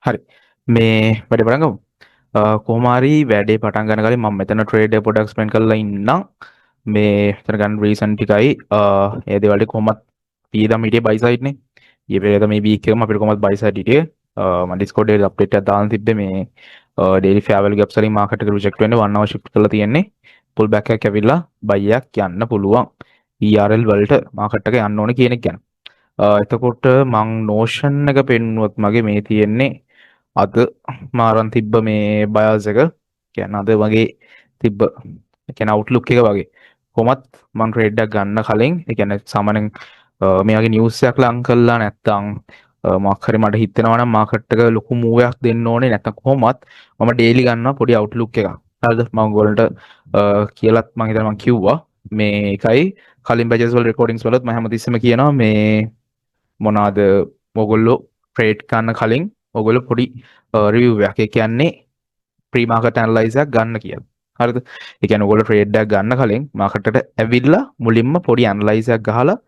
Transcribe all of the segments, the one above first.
හරි. මේ වැඩේ පටන් ගමු. කොහොම හරි වැඩේ පටන් ගන්න කලින් මම මෙතන ට්‍රේඩ් එක පොඩ්ඩක් එක්ස්ප්ලেইন කරලා ඉන්නම්. මේ මෙතන ගන්න රීසන් ටිකයි ඒ දේවල් ටික කොහොමත් පීදම් හිටියේ බයි සයිඩ් නේ. ඊයේ පෙරේද මේ වීක් එකම අපිට කොහොමත් බයි සයිඩ් හිටියේ. මම Discord එකේ අප්ඩේට් එකක් දාන්න තිබ්බේ මේ ඩේලි ෆෙයාර් වැලියු ගැප් වලින් මාකට් එක රිජෙක්ට් වෙන්නේ 1 hour shift කරලා තියෙන්නේ. පුල් බෑක් එකක් ඇවිල්ලා බයි එකක් යන්න පුළුවන්. ERL වලට මාකට් එක යන්න ඕනේ කියන එක ගැන. එතකොට මං නෝෂන් එක පෙන්නුවොත් මගේ මේ තියෙන්නේ අද මාරන් තිබ්බ මේ බයස් එක කියන්නේ අද වගේ තිබ්බ කියන්නේ අවුට්ලුක් එක වගේ කොහොමත් මං ට්‍රේඩ් එකක් ගන්න කලින් ඒ කියන්නේ සාමාන්‍යයෙන් මේ වගේ නිවුස් එකක් ලං කළා නැත්තම් මොකක් හරි මට හිතෙනවා නම් මාකට් එක ලොකු මූව් එකක් දෙන්න ඕනේ නැත්තම් කොහොමත් මම ඩේලි ගන්නවා පොඩි අවුට්ලුක් එකක් හරිද මම ඔයගොල්ලන්ට කියලාත් මං හිතනවා මං කිව්වා මේ එකයි කලින් බැජස් වල රෙකෝඩින්ග්ස් වලත් මම හැමතිස්සෙම කියනවා මේ මොනවාද ඔයගොල්ලෝ ට්‍රේඩ් ගන්න කලින් ඔයගොල්ලෝ පොඩි රිවිව් එකක් ඒ කියන්නේ ප්‍රී මාකට් ඇනලයිස් එකක් ගන්න කියලා. හරිද? ඒ කියන්නේ ඔයගොල්ලෝ ට්‍රේඩ් එකක් ගන්න කලින් මාකට් එකට ඇවිල්ලා මුලින්ම පොඩි ඇනලයිස් එකක් ගහලා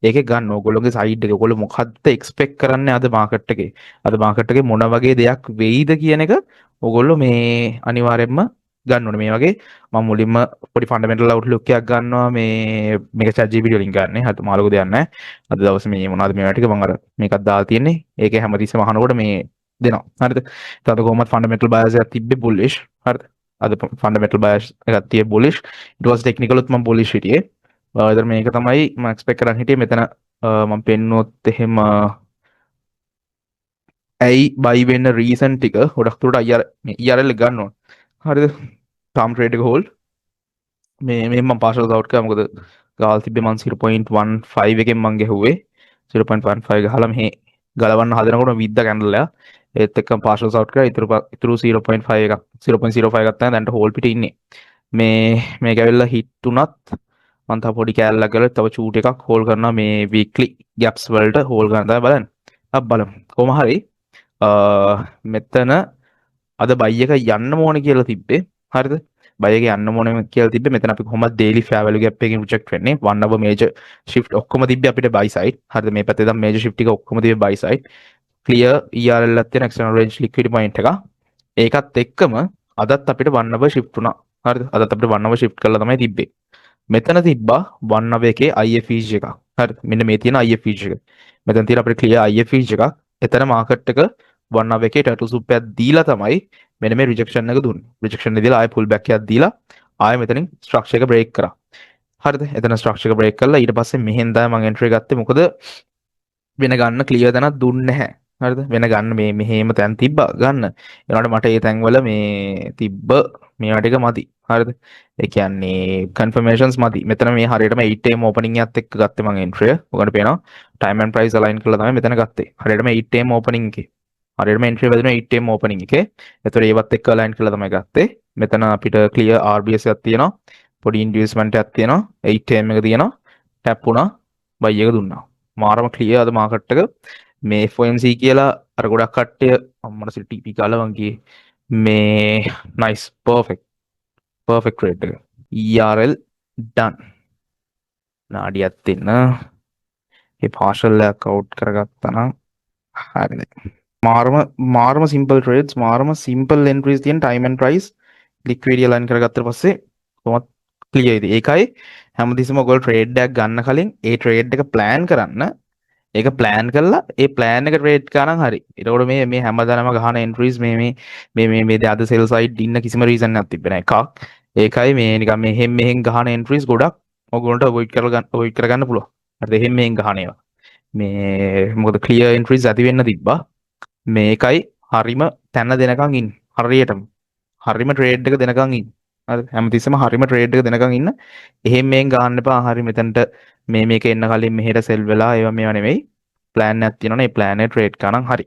ඒකේ ගන්න ඕගොල්ලෝගේ සයිඩ් එක ඔයගොල්ලෝ මොකද්ද එක්ස්පෙක්ට් කරන්නේ අද මාකට් එකේ. අද මාකට් එකේ මොන වගේ දෙයක් වෙයිද කියන එක ඔයගොල්ලෝ මේ අනිවාර්යයෙන්ම ගන්න ඕනේ. මේ වගේ මම මුලින්ම පොඩි ෆන්ඩමෙන්ටල් අවුට්ලුක් එකක් ගන්නවා මේ මේක chat GPT වලින් ගන්න. හරි මාළු දෙයක් නැහැ. අද දවසේ මේ මොනවද මේවා ටික මම අර මේකක් දාලා තියෙන්නේ. ඒකේ හැමතිස්සෙම අහනකොට මේ දෙනවා. හරිද? එතකොට කොහොමද ෆන්ඩමෙන්ටල් බයස් එකක් තිබ්බේ බුලිෂ්. හරිද? අද ෆන්ඩමෙන්ටල් බයස් එකක් තියේ බුලිෂ්. ඊට පස්සේ ටෙක්නිකල් උත් මම බුලිෂ් හිටියේ. ඒතර මේක තමයි මම එක්ස්පෙක්ට් කරන් හිටියේ මෙතන මම පෙන්නුවොත් එහෙම ඇයි බයි වෙන්න රීසන් ටික ගොඩක් දුරට IRL එක ගන්න ඕන. හරිද? ටර්ම් ට්‍රේඩ් එක හෝල්ඩ් මේ මම පාර්ෂල් අවුට් කරා මොකද ගාල් තිබ්බේ මම 0.15 එකෙන් මම ගැහුවේ 0.15 ගහලා මෙහි ගලවන්න හදනකොට විද්ද කැන්ඩල්ලා ඒත් එක්කම පාර්ෂල් අවුට් කරා ඉතුරු 0.5 එකක් 0.05 එකක් තමයි දැන්ට හෝල් පිට ඉන්නේ මේක ඇවිල්ලා හිට් උනත් මම තව පොඩි කෑල්ලක් ගලලා තව චූට් එකක් හෝල් කරනවා මේ වීක්ලි ගැප්ස් වලට හෝල් කරන තමයි බලන්න අප් බලමු කොහොම හරි මෙතන අද බයි එක යන්න ඕනේ කියලා තිබ්බේ හරිද බයි එක යන්න ඕනේ කියලා තිබ්බේ මෙතන අපි කොහොමද ඩේලි ෆෙයාර් වැලියු ගැප් එකකින් රිජෙක්ට් වෙන්නේ one hour major shift ඔක්කොම තිබ්බේ අපිට බයි සයිඩ් හරිද මේ පැත්තේ දැන් මේජර් shift ටික ඔක්කොම තිබ්බේ බයි සයිඩ් clear ERL එකක් තියෙන external range liquidity point එක ඒකත් එක්කම අදත් අපිට one hour shift වුණා හරිද අදත් අපිට one hour shift කරලා තමයි තිබ්බේ මෙතන තිබ්බා one hour එකේ IFEG එකක් හරිද මෙන්න මේ තියෙන IFEG එක මෙතන තියෙන අපිට clear IFEG එකක් එතන මාකට් එක one hour එකේ turtle soup එකක් දීලා තමයි මෙන්න මේ රිජෙක්ෂන් එක දුන්නේ. රිජෙක්ෂන් එක දීලා ආයෙ පුල් බෑක් එකක් දීලා ආයෙ මෙතනින් ස්ට්‍රක්චර් එක බ්‍රේක් කරා. හරිද? එතන ස්ට්‍රක්චර් එක බ්‍රේක් කළා ඊට පස්සේ මෙහෙන් තමයි මම එන්ට්‍රි ගත්තේ. මොකද වෙන ගන්න ක්ලියර් තැනක් දුන්නේ නැහැ. හරිද? වෙන ගන්න මේ මෙහෙම තැන් තිබ්බා ගන්න. ඒනකොට මට ඒ තැන්වල මේ තිබ්බ මේවා ටික මදි. හරිද? ඒ කියන්නේ කන්ෆර්මේෂන්ස් මදි. මෙතන මේ හරියටම 8am ඕපනින් එකත් එක්ක ගත්තේ මම එන්ට්‍රි එක. ඔයගොල්ලන්ට පේනවා ටයිම් ඇන්ඩ් ප්‍රයිස් අලයින් කරලා තමයි මෙතන ගත්තේ. හරියටම 8am ඕපනින් එකේ. හරියටම එන්ට්‍රි වැදුනේ 8am ඕපනින් එකේ. ඒතකොට ඒවත් එක්ක අලයින් කරලා තමයි ගත්තේ. මෙතන අපිට ක්ලියර් RBS එකක් තියෙනවා. පොඩි ඉන්ඩියුස්මන්ට් එකක් තියෙනවා. 8am එක තියෙනවා. ටැප් වුණා. බයි එක දුන්නා. මාරම ක්ලියර් අද මාකට් එක මේ FOMC කියලා අර ගොඩක් කට්ටිය අම්මට TP කාලා වගේ මේ nice perfect trade එක ERL done නාඩියක් දෙන්න මේ partial එක out කරගත්තා නම් හරිද මාරම simple trades මාරම simple entries තියෙන time and price liquidity align කරගත්තට පස්සේ කොහොමද clear ඉතින් ඒකයි හැමතිස්සෙම ඔයගොල්ලෝ trade එකක් ගන්න කලින් ඒ trade එක plan කරන්න ඒක plan කරලා ඒ plan එක trade කරනනම් හරි ඒතකොට මේ හැමදාම ගහන entries මේ අද sell side ඉන්න කිසිම reason එකක් තිබෙන්නේ නැහැ එකක් ඒකයි මේ නිකන් මෙහෙන් ගහන entries ගොඩක් ඔයගොල්ලන්ට avoid කරගන්න පුළුවන් හරිද එහෙන් මෙහෙන් ගහන ඒවා මේ මොකද clear entries ඇති වෙන්න තිබ්බා මේකයි හරිම තැන දෙනකන් ඉන්න හරිම trade එක දෙනකන් ඉන්න හරි හැමතිස්සෙම හරිම trade එක දෙනකන් ඉන්න එහෙන් මෙහෙන් ගහන්න එපා හරි මෙතනට මේක එන්න කලින් මෙහෙට sell වෙලා ඒවා මේවා නෙමෙයි plan එකක් තියෙනවනේ ඒ plan එක trade කරනනම් හරි